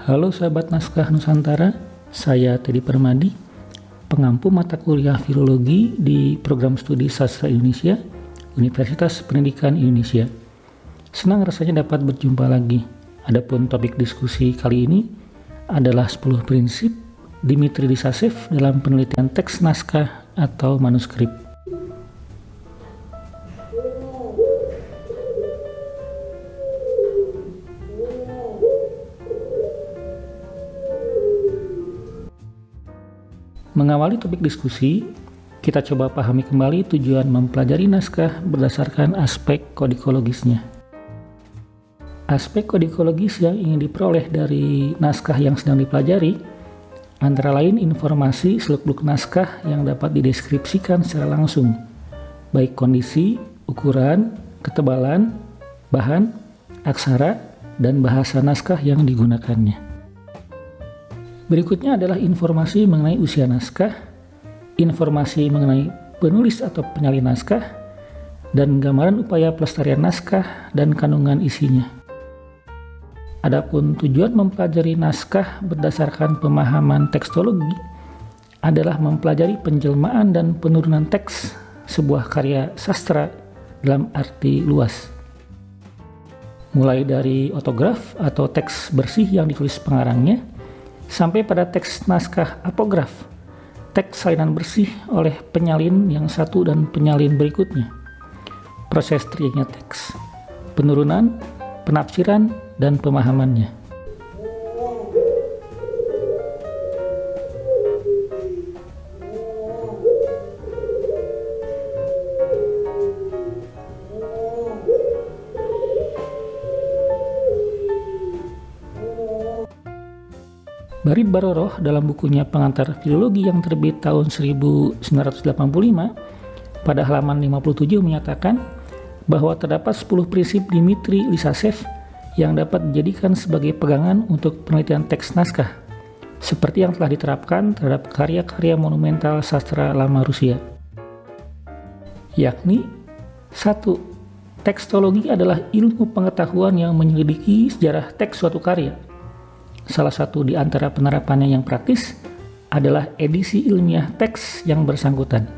Halo sahabat Naskah Nusantara, saya Teddy Permadi, pengampu mata kuliah Filologi di Program Studi Sastra Indonesia, Universitas Pendidikan Indonesia. Senang rasanya dapat berjumpa lagi. Adapun topik diskusi kali ini adalah 10 prinsip Dimitri Lisasev dalam penelitian teks naskah atau manuskrip. Mengawali topik diskusi, kita coba pahami kembali tujuan mempelajari naskah berdasarkan aspek kodikologisnya. Aspek kodikologis yang ingin diperoleh dari naskah yang sedang dipelajari antara lain informasi seluk-beluk naskah yang dapat dideskripsikan secara langsung, baik kondisi, ukuran, ketebalan, bahan, aksara, dan bahasa naskah yang digunakannya. Berikutnya adalah informasi mengenai usia naskah, informasi mengenai penulis atau penyalin naskah, dan gambaran upaya pelestarian naskah dan kandungan isinya. Adapun tujuan mempelajari naskah berdasarkan pemahaman tekstologi adalah mempelajari penjelmaan dan penurunan teks sebuah karya sastra dalam arti luas. Mulai dari otograf atau teks bersih yang ditulis pengarangnya, sampai pada teks naskah apograf, teks salinan bersih oleh penyalin yang satu dan penyalin berikutnya, proses terjadinya teks, penurunan, penafsiran, dan pemahamannya. Barid Baroroh dalam bukunya Pengantar Filologi yang terbit tahun 1985 pada halaman 57 menyatakan bahwa terdapat 10 prinsip Dimitri Lisasev yang dapat dijadikan sebagai pegangan untuk penelitian teks naskah, seperti yang telah diterapkan terhadap karya-karya monumental sastra lama Rusia. Yakni 1. Tekstologi adalah ilmu pengetahuan yang menyelidiki sejarah teks suatu karya. Salah satu di antara penerapannya yang praktis adalah edisi ilmiah teks yang bersangkutan.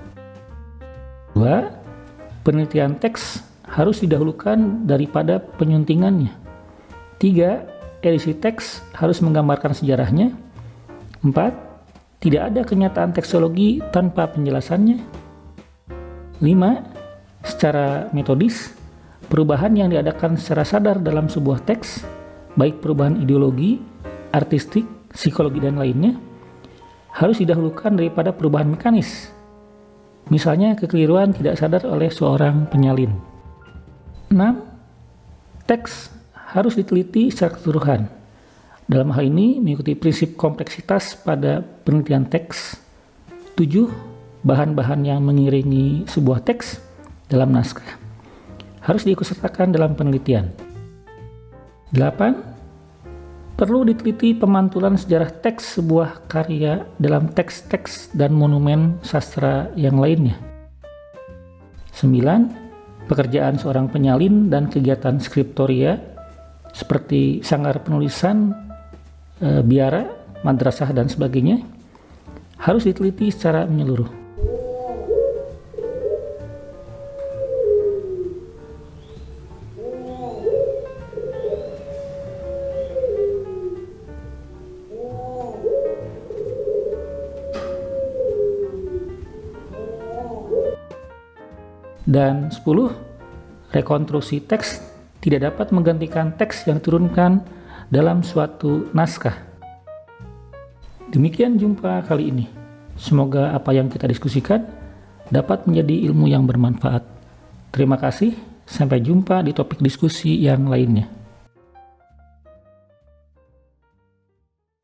2. Penelitian teks harus didahulukan daripada penyuntingannya. 3. Edisi teks harus menggambarkan sejarahnya. 4. Tidak ada kenyataan tekstologi tanpa penjelasannya. 5. Secara metodis, perubahan yang diadakan secara sadar dalam sebuah teks, baik perubahan ideologi, artistik, psikologi, dan lainnya, harus didahulukan daripada perubahan mekanis. Misalnya kekeliruan tidak sadar oleh seorang penyalin. 6. Teks harus diteliti secara keseluruhan. Dalam hal ini mengikuti prinsip kompleksitas pada penelitian teks. 7. Bahan-bahan yang mengiringi sebuah teks dalam naskah harus diikutsertakan dalam penelitian. 8. Perlu diteliti pemantulan sejarah teks sebuah karya dalam teks-teks dan monumen sastra yang lainnya. 9. Pekerjaan seorang penyalin dan kegiatan skriptoria seperti sanggar penulisan, biara, madrasah, dan sebagainya harus diteliti secara menyeluruh. Dan 10. Rekonstruksi teks tidak dapat menggantikan teks yang diturunkan dalam suatu naskah. Demikian jumpa kali ini. Semoga apa yang kita diskusikan dapat menjadi ilmu yang bermanfaat. Terima kasih, sampai jumpa di topik diskusi yang lainnya.